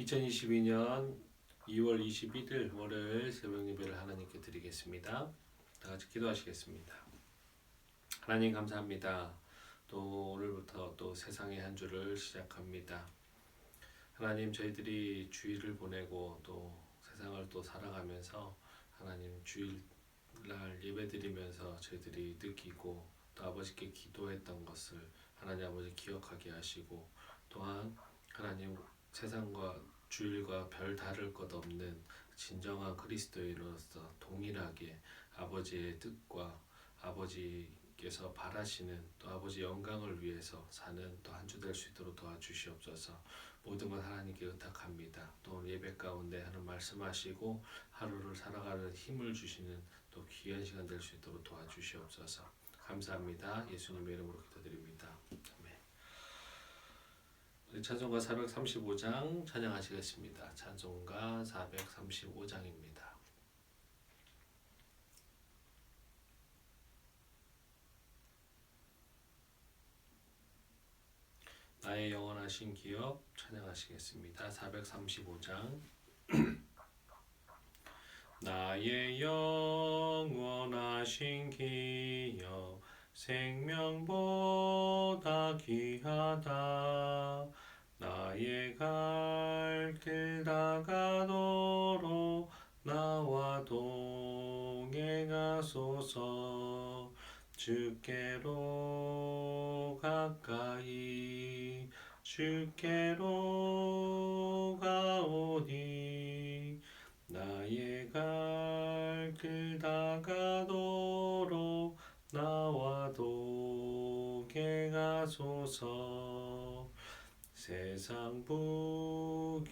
2022년 2월 21일 월요일 새벽 예배를 하나님께 드리겠습니다. 다 같이 기도하시겠습니다. 하나님 감사합니다. 또 오늘부터 또 세상의 한 주를 시작합니다. 하나님 저희들이 주일을 보내고 또 세상을 또 살아가면서 하나님 주일날 예배드리면서 저희들이 느끼고 또 아버지께 기도했던 것을 하나님 아버지 기억하게 하시고 또한 하나님 세상과 주일과 별 다를 것 없는 진정한 그리스도인으로서 동일하게 아버지의 뜻과 아버지께서 바라시는 또 아버지 영광을 위해서 사는 또 한 주 될 수 있도록 도와주시옵소서. 모든 것 하나님께 의탁합니다. 또 예배 가운데 하는 말씀하시고 하루를 살아가는 힘을 주시는 또 귀한 시간 될 수 있도록 도와주시옵소서. 감사합니다. 예수님의 이름으로 기도드립니다. 아멘. 우리 찬송가 435장 찬양하시겠습니다. 찬송가 435장입니다. 나의 영원하신 기업 찬양하시겠습니다. 435장 나의 영원하신 기업 생명보다 귀하다. 나의 갈 길 다가도록 나와 동행하소서. 주께로 가까이 주께로 가오니 나의 갈 길 다가도록 나와 동행하소서. 세상 부귀안일함과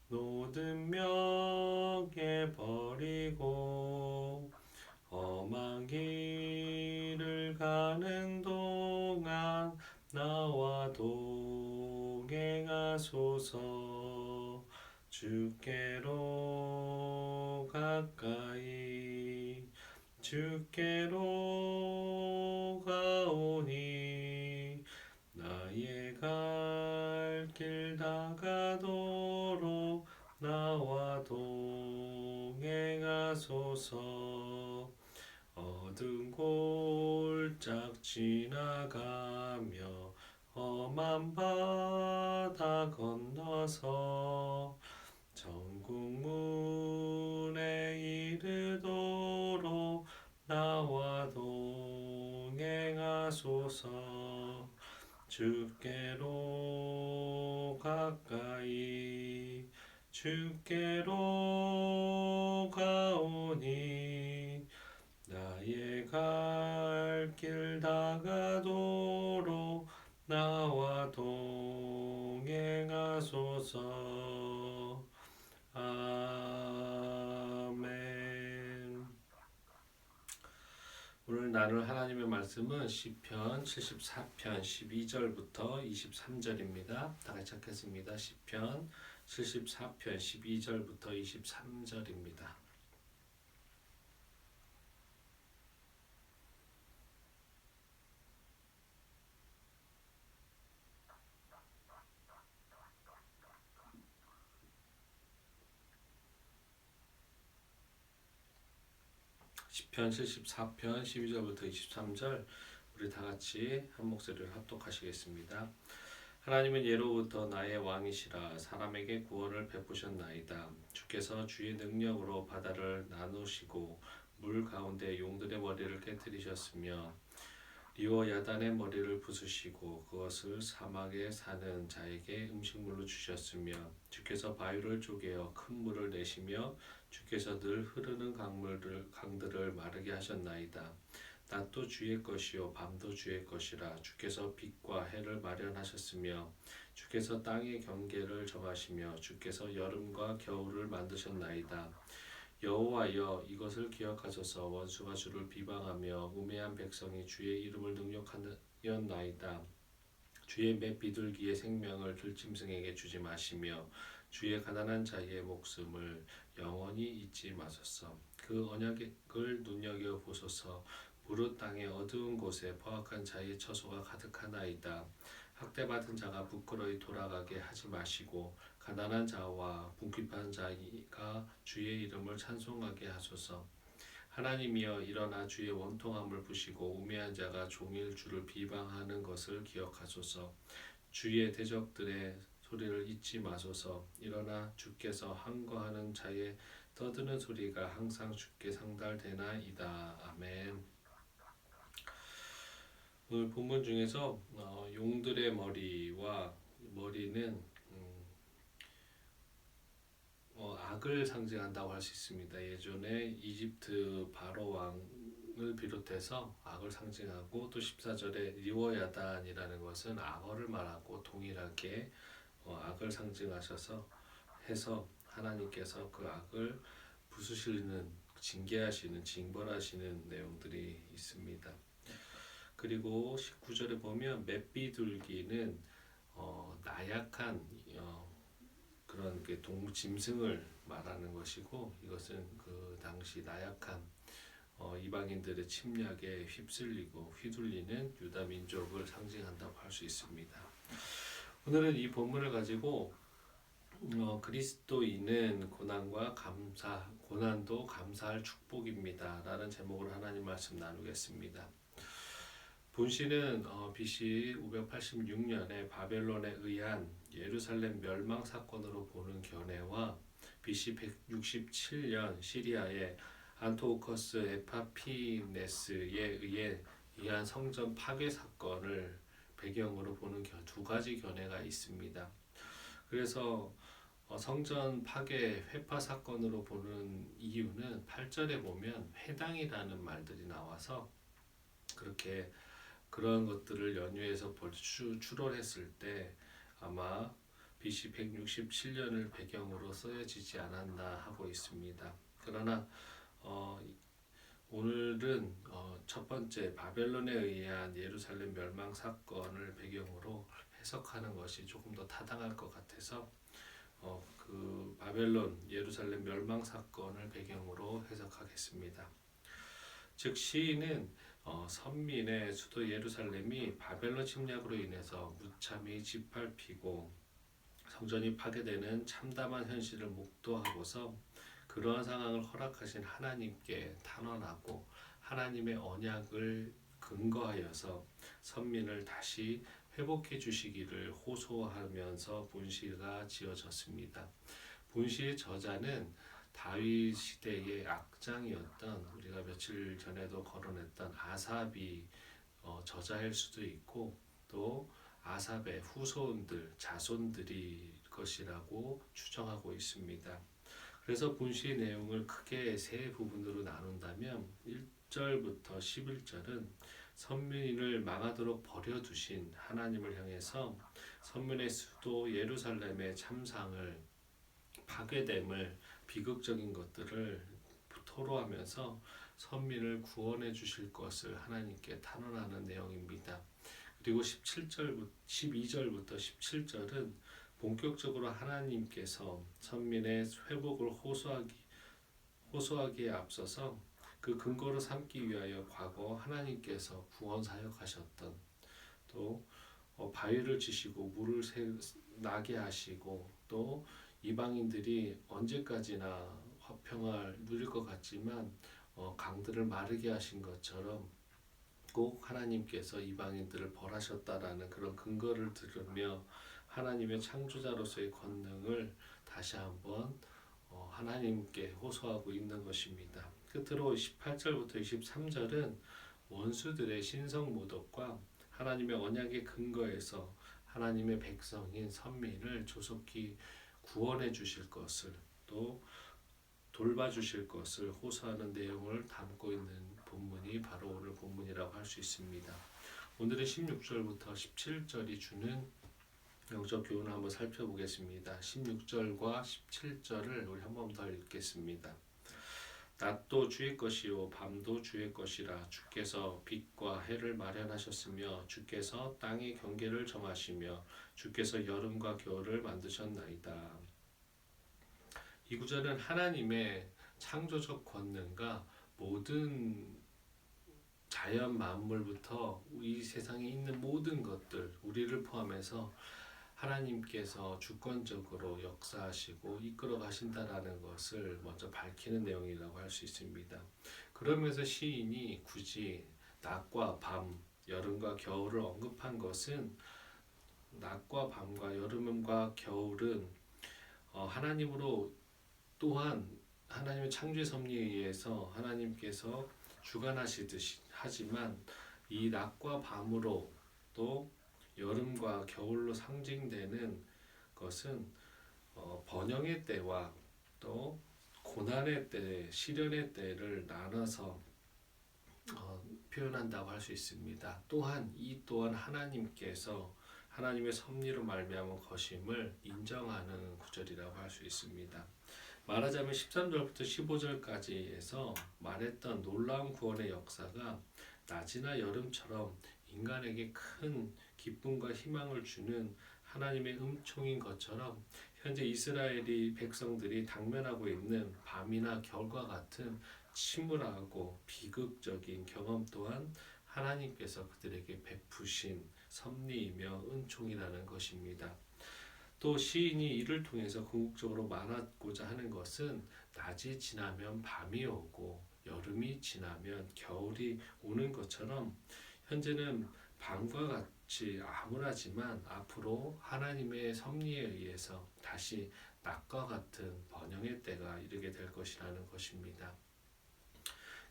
모든 명예 버리고 험한 길을 가는 동안 나와 동행하소서. 주께로 가까이 주께로 가오니 나의 갈 길 다가도록 나와 동행하소서. 어두운 골짝 지나가며 험한 바다 건너서 천국문에 이르도록 나와 동행하소서. 주께로 가까이 주께로 가오니 나의 갈 길 다가도록 나와 동행하소서. 아멘. 오늘 나눌 하나님의 말씀은 시편 74편 12절부터 23절입니다. 다 같이 읽겠습니다. 시편 74편 12절부터 23절입니다. 시편 74편 12절부터 23절 우리 다 같이 한 목소리를 합독하시겠습니다. 하나님은 예로부터 나의 왕이시라. 사람에게 구원을 베푸셨나이다. 주께서 주의 능력으로 바다를 나누시고 물 가운데 용들의 머리를 깨뜨리셨으며 리오 야단의 머리를 부수시고 그것을 사막에 사는 자에게 음식물로 주셨으며 주께서 바위를 쪼개어 큰 물을 내시며 주께서 늘 흐르는 강들을 마르게 하셨나이다. 낮도 주의 것이요 밤도 주의 것이라. 주께서 빛과 해를 마련하셨으며 주께서 땅의 경계를 정하시며 주께서 여름과 겨울을 만드셨나이다. 여호와여 이것을 기억하소서. 원수가 주를 비방하며 우매한 백성이 주의 이름을 능욕하였나이다. 주의 매 비둘기의 생명을 들짐승에게 주지 마시며 주의 가난한 자의 목숨을 영원히 잊지 마소서. 그 언약을 눈여겨보소서. 무릇 땅의 어두운 곳에 포악한 자의 처소가 가득하나이다. 학대받은 자가 부끄러이 돌아가게 하지 마시고 가난한 자와 궁핍한 자가 주의 이름을 찬송하게 하소서. 하나님이여 일어나 주의 원통함을 부시고 우매한 자가 종일 주를 비방하는 것을 기억하소서. 주의 대적들의 소리를 잊지 마소서. 일어나 주께서 항거하는 자의 떠드는 소리가 항상 주께 상달되나이다. 아멘. 오늘 본문 중에서 용들의 머리는 악을 상징한다고 할 수 있습니다. 예전에 이집트 바로 왕을 비롯해서 악을 상징하고 또 14절에 리워야단이라는 것은 악어를 말하고 동일하게 악을 상징하셔서 해서 하나님께서 그 악을 부수시는 징계하시는 징벌하시는 내용들이 있습니다. 그리고 19절에 보면 맷비둘기는 나약한 그런 짐승을 말하는 것이고 이것은 그 당시 나약한 이방인들의 침략에 휩쓸리고 휘둘리는 유다 민족을 상징한다고 할 수 있습니다. 오늘은 이 본문을 가지고 그리스도인은 고난도 감사할 축복입니다. 라는 제목으로 하나님 말씀 나누겠습니다. 본시는 BC 586년에 바벨론에 의한 예루살렘 멸망 사건으로 보는 견해와 BC 167년 시리아의 안토우커스 에파피네스에 의한 성전 파괴 사건을 배경으로 보는 두 가지 견해가 있습니다. 그래서 성전 파괴 회파 사건으로 보는 이유는 8절에 보면 회당이라는 말들이 나와서 그렇게 그런 것들을 연유해서 추론했을 때 아마 BC 167년을 배경으로 쓰여지지 않았나 하고 있습니다. 그러나 오늘은 첫 번째 바벨론에 의한 예루살렘 멸망 사건을 배경으로 해석하는 것이 조금 더 타당할 것 같아서 그 바벨론 예루살렘 멸망 사건을 배경으로 해석하겠습니다. 즉 시인은 선민의 수도 예루살렘이 바벨론 침략으로 인해서 무참히 짓밟히고 성전이 파괴되는 참담한 현실을 목도하고서 그러한 상황을 허락하신 하나님께 탄원하고 하나님의 언약을 근거하여서 선민을 다시 회복해 주시기를 호소하면서 본시가 지어졌습니다. 본시의 저자는 다윗 시대의 악장이었던 우리가 며칠 전에도 거론했던 아삽이 저자일 수도 있고 또 아삽의 후손들 자손들이 것이라고 추정하고 있습니다. 그래서 본시의 내용을 크게 세 부분으로 나눈다면 1절부터 11절은 선민을 망하도록 버려두신 하나님을 향해서 선민의 수도 예루살렘의 참상을 파괴됨을 비극적인 것들을 토로하면서 선민을 구원해 주실 것을 하나님께 탄원하는 내용입니다. 그리고 12절부터 17절은 본격적으로 하나님께서 선민의 회복을 호소하기에 앞서서 그 근거로 삼기 위하여 과거 하나님께서 구원 사역하셨던 또 바위를 치시고 물을 나게 하시고 또 이방인들이 언제까지나 화평을 누릴 것 같지만 강들을 마르게 하신 것처럼 꼭 하나님께서 이방인들을 벌하셨다라는 그런 근거를 들으며 하나님의 창조자로서의 권능을 다시 한번 하나님께 호소하고 있는 것입니다. 끝으로 18절부터 23절은 원수들의 신성모독과 하나님의 언약의 근거에서 하나님의 백성인 선민을 조속히 구원해 주실 것을 또 돌봐주실 것을 호소하는 내용을 담고 있는 본문이 바로 오늘 본문이라고 할 수 있습니다. 오늘은 16절부터 17절이 주는 영적 교훈을 한번 살펴보겠습니다. 16절과 17절을 우리 한 번 더 읽겠습니다. 낮도 주의 것이요 밤도 주의 것이라 주께서 빛과 해를 마련하셨으며 주께서 땅의 경계를 정하시며 주께서 여름과 겨울을 만드셨나이다. 이 구절은 하나님의 창조적 권능과 모든 자연 만물부터 이 세상에 있는 모든 것들, 우리를 포함해서 하나님께서 주권적으로 역사하시고 이끌어 가신다라는 것을 먼저 밝히는 내용이라고 할 수 있습니다. 그러면서 시인이 굳이 낮과 밤, 여름과 겨울을 언급한 것은 낮과 밤과 여름과 겨울은 하나님으로 또한 하나님의 창조의 섭리에 의해서 하나님께서 주관하시듯이 하지만 이 낮과 밤으로 또 여름과 겨울로 상징되는 것은 번영의 때와 또 고난의 때, 시련의 때를 나눠서 표현한다고 할 수 있습니다. 또한 이 또한 하나님께서 하나님의 섭리로 말미암은 것임을 인정하는 구절이라고 할 수 있습니다. 말하자면 13절부터 15절까지에서 말했던 놀라운 구원의 역사가 낮이나 여름처럼 인간에게 큰 기쁨과 희망을 주는 하나님의 은총인 것처럼 현재 이스라엘이 백성들이 당면하고 있는 밤이나 겨울과 같은 침울하고 비극적인 경험 또한 하나님께서 그들에게 베푸신 섭리이며 은총이라는 것입니다. 또 시인이 이를 통해서 궁극적으로 말하고자 하는 것은 낮이 지나면 밤이 오고 여름이 지나면 겨울이 오는 것처럼 현재는 밤과 같이 암울하지만 앞으로 하나님의 섭리에 의해서 다시 낮과 같은 번영의 때가 이르게 될 것이라는 것입니다.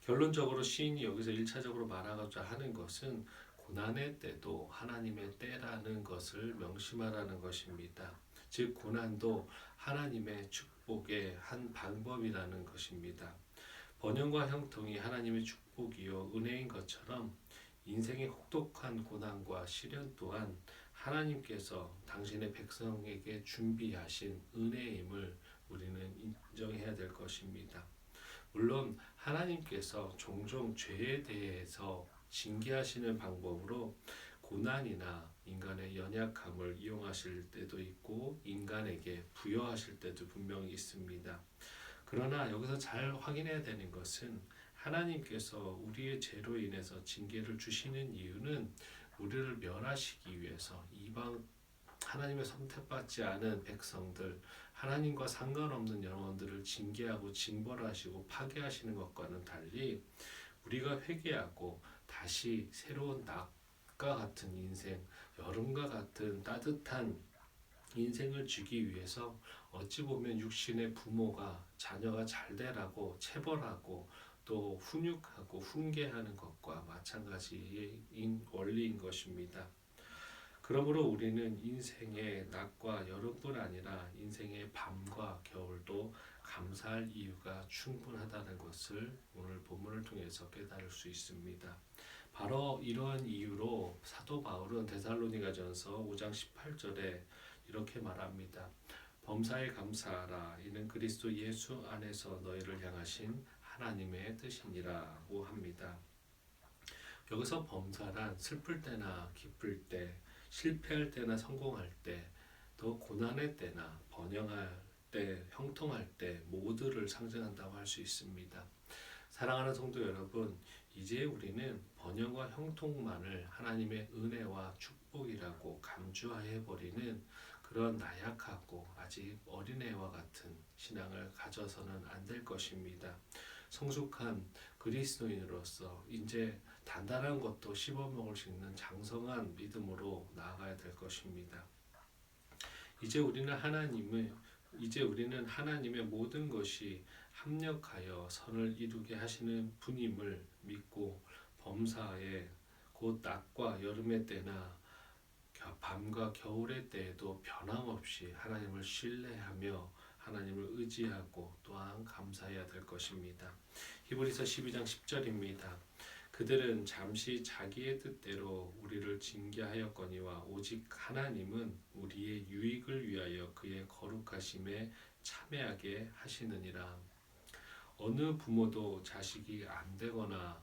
결론적으로 시인이 여기서 1차적으로 말하고자 하는 것은 고난의 때도 하나님의 때라는 것을 명심하라는 것입니다. 즉 고난도 하나님의 축복의 한 방법이라는 것입니다. 번영과 형통이 하나님의 축복이요 은혜인 것처럼 인생의 혹독한 고난과 시련 또한 하나님께서 당신의 백성에게 준비하신 은혜임을 우리는 인정해야 될 것입니다. 물론 하나님께서 종종 죄에 대해서 징계하시는 방법으로 고난이나 인간의 연약함을 이용하실 때도 있고 인간에게 부여하실 때도 분명히 있습니다. 그러나 여기서 잘 확인해야 되는 것은 하나님께서 우리의 죄로 인해서 징계를 주시는 이유는 우리를 멸하시기 위해서 이방 하나님의 선택받지 않은 백성들, 하나님과 상관없는 영혼들을 징계하고 징벌하시고 파괴하시는 것과는 달리 우리가 회개하고 다시 새로운 낮과 같은 인생, 여름과 같은 따뜻한 인생을 주기 위해서 어찌 보면 육신의 부모가 자녀가 잘 되라고 체벌하고 또 훈육하고 훈계하는 것과 마찬가지인 원리인 것입니다. 그러므로 우리는 인생의 낮과 여름뿐 아니라 인생의 밤과 겨울도 감사할 이유가 충분하다는 것을 오늘 본문을 통해서 깨달을 수 있습니다. 바로 이러한 이유로 사도 바울은 데살로니가전서 5장 18절에 이렇게 말합니다. 범사에 감사하라. 이는 그리스도 예수 안에서 너희를 향하신 하나님의 뜻이니라고 합니다. 여기서 범사란 슬플 때나 기쁠 때, 실패할 때나 성공할 때, 또 고난의 때나 번영할 때, 형통할 때 모두를 상징한다고 할 수 있습니다. 사랑하는 성도 여러분, 이제 우리는 번영과 형통만을 하나님의 은혜와 축복이라고 간주해 버리는 그런 나약하고 아직 어린애와 같은 신앙을 가져서는 안 될 것입니다. 성숙한 그리스도인으로서 이제 단단한 것도 씹어먹을 수 있는 장성한 믿음으로 나아가야 될 것입니다. 이제 우리는 하나님의 모든 것이 합력하여 선을 이루게 하시는 분임을 믿고 범사에 곧 낮과 여름의 때나 밤과 겨울의 때에도 변함없이 하나님을 신뢰하며 하나님을 의지하고 또한 감사해야 될 것입니다. 히브리서 12장 10절입니다. 그들은 잠시 자기의 뜻대로 우리를 징계하였거니와 오직 하나님은 우리의 유익을 위하여 그의 거룩하심에 참여하게 하시느니라. 어느 부모도 자식이 안 되거나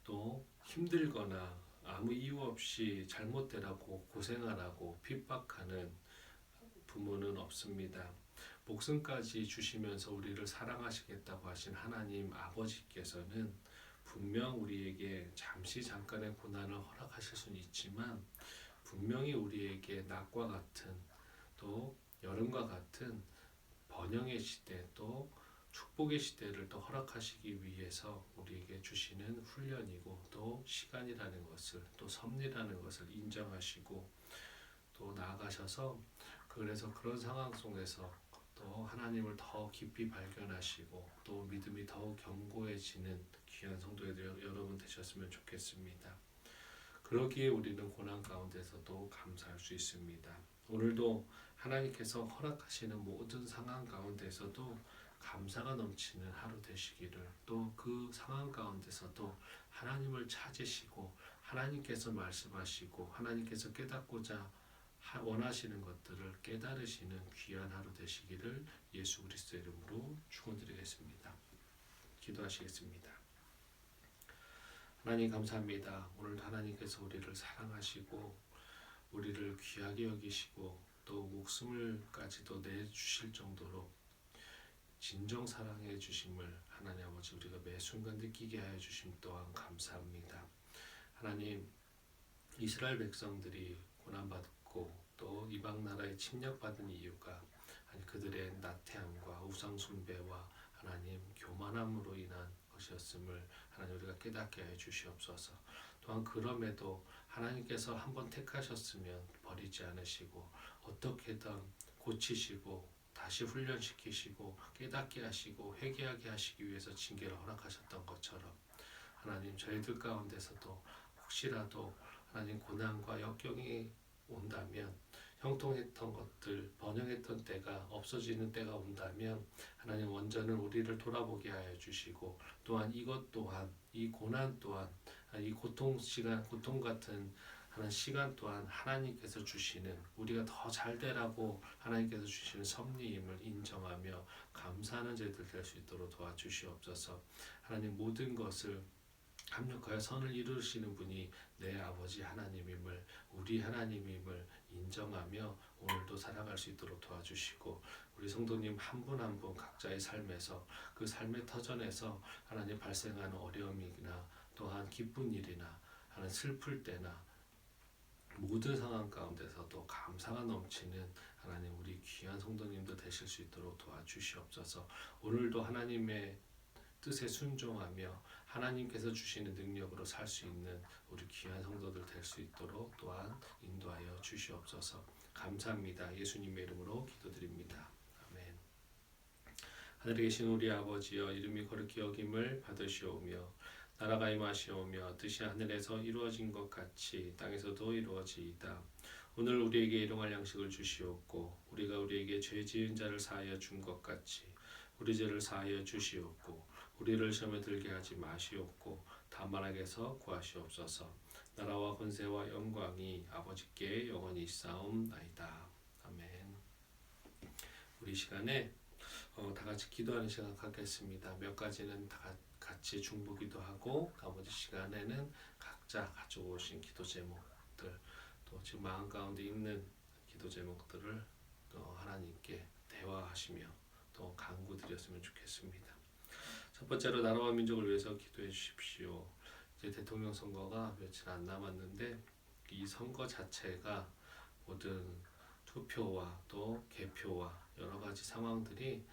또 힘들거나 아무 이유 없이 잘못되라고 고생하라고 핍박하는 부모는 없습니다. 목숨까지 주시면서 우리를 사랑하시겠다고 하신 하나님 아버지께서는 분명 우리에게 잠시 잠깐의 고난을 허락하실 수는 있지만 분명히 우리에게 낮과 같은 또 여름과 같은 번영의 시대 또 축복의 시대를 또 허락하시기 위해서 우리에게 주시는 훈련이고 또 시간이라는 것을 또 섭리라는 것을 인정하시고 또 나아가셔서 그래서 그런 상황 속에서 또 하나님을 더 깊이 발견하시고 또 믿음이 더욱 견고해지는 귀한 성도들 여러분 되셨으면 좋겠습니다. 그러기에 우리는 고난 가운데서도 감사할 수 있습니다. 오늘도 하나님께서 허락하시는 모든 상황 가운데서도 감사가 넘치는 하루 되시기를 또 그 상황 가운데서도 하나님을 찾으시고 하나님께서 말씀하시고 하나님께서 깨닫고자 원하시는 것들을 깨달으시는 귀한 하루 되시기를 예수 그리스도의 이름으로 축원드리겠습니다. 기도하시겠습니다. 하나님 감사합니다. 오늘 하나님께서 우리를 사랑하시고 우리를 귀하게 여기시고 또 목숨을까지도 내주실 정도로 진정 사랑해 주심을 하나님 아버지 우리가 매 순간 느끼게 하여 주심 또한 감사합니다. 하나님 이스라엘 백성들이 고난받고 또 이방 나라에 침략받은 이유가 그들의 나태함과 우상 숭배와 하나님 교만함으로 인한 것이었음을 하나님 우리가 깨닫게 하여 주시옵소서. 또한 그럼에도 하나님께서 한번 택하셨으면 버리지 않으시고 어떻게든 고치시고 다시 훈련시키시고 깨닫게 하시고 회개하게 하시기 위해서 징계를 허락하셨던 것처럼 하나님 저희들 가운데서도 혹시라도 하나님 고난과 역경이 온다면 형통했던 것들 번영했던 때가 없어지는 때가 온다면 하나님 원전은 우리를 돌아보게 하여 주시고 또한 이것 또한 이 고난 또한 이 고통 같은 하는 시간 또한 하나님께서 주시는 우리가 더 잘 되라고 하나님께서 주시는 섭리임을 인정하며 감사하는 저희들 될 수 있도록 도와주시옵소서. 하나님 모든 것을 합력하여 선을 이루시는 분이 내 아버지 하나님임을 우리 하나님임을 인정하며 오늘도 살아갈 수 있도록 도와주시고 우리 성도님 한 분 한 분 각자의 삶에서 그 삶의 터전에서 하나님 발생하는 어려움이나 또한 기쁜 일이나 하는 슬플 때나 모든 상황 가운데서도 감사가 넘치는 하나님 우리 귀한 성도님도 되실 수 있도록 도와주시옵소서. 오늘도 하나님의 뜻에 순종하며 하나님께서 주시는 능력으로 살 수 있는 우리 귀한 성도들 될 수 있도록 또한 인도하여 주시옵소서. 감사합니다. 예수님의 이름으로 기도드립니다. 아멘. 하늘에 계신 우리 아버지여 이름이 거룩히 여김을 받으시오며 나라가 임하시오며 뜻이 하늘에서 이루어진 것 같이 땅에서도 이루어지이다. 오늘 우리에게 일용할 양식을 주시옵고 우리가 우리에게 죄 지은 자를 사하여 준 것 같이 우리 죄를 사하여 주시옵고 우리를 시험에 들게 하지 마시옵고 다만 악에서 구하시옵소서. 나라와 권세와 영광이 아버지께 영원히 있사옵나이다. 아멘. 우리 시간에 다 같이 기도하는 시간 갖겠습니다. 몇 가지는 다 같이 중보기도 하고 나머지 시간에는 각자 가져오신 기도 제목들 또 지금 마음 가운데 있는 기도 제목들을 하나님께 대화하시며 또 간구드렸으면 좋겠습니다. 첫 번째로 나라와 민족을 위해서 기도해 주십시오. 이제 대통령 선거가 며칠 안 남았는데 이 선거 자체가 모든 투표와 또 개표와 여러 가지 상황들이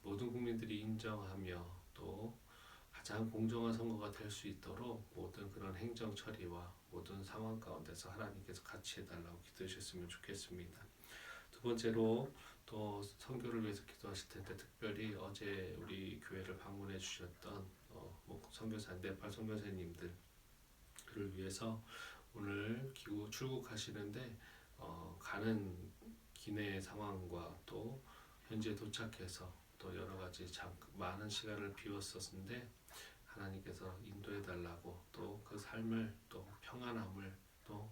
모든 국민들이 인정하며 또 가장 공정한 선거가 될 수 있도록 모든 그런 행정 처리와 모든 상황 가운데서 하나님께서 같이 해달라고 기도해 주셨으면 좋겠습니다. 두 번째로 또 선교를 위해서 기도하실 텐데 특별히 어제 우리 교회를 방문해 주셨던 선교사 네팔 선교사님들을 위해서 오늘 출국하시는데 가는 기내 상황과 또 현재 도착해서 또 여러 가지 많은 시간을 비웠었는데 하나님께서 인도해 달라고 또 그 삶을 또 평안함을 또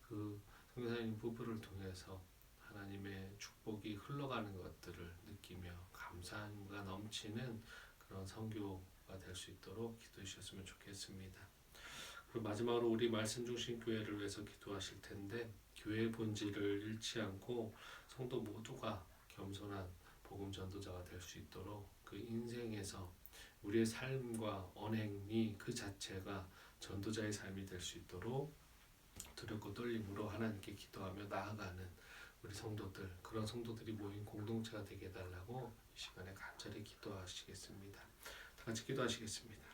그 선교사님 부부를 통해서 하나님의 축복이 흘러가는 것들을 느끼며 감사함과 넘치는 그런 선교가 될 수 있도록 기도해 주셨으면 좋겠습니다. 그리고 마지막으로 우리 말씀 중심 교회를 위해서 기도하실 텐데 교회의 본질을 잃지 않고 성도 모두가 겸손한 복음 전도자가 될 수 있도록 그 인생에서 우리의 삶과 언행이 그 자체가 전도자의 삶이 될 수 있도록 두렵고 떨림으로 하나님께 기도하며 나아가는 우리 성도들, 그런 성도들이 모인 공동체가 되게 해달라고 이 시간에 간절히 기도하시겠습니다. 다 같이 기도하시겠습니다.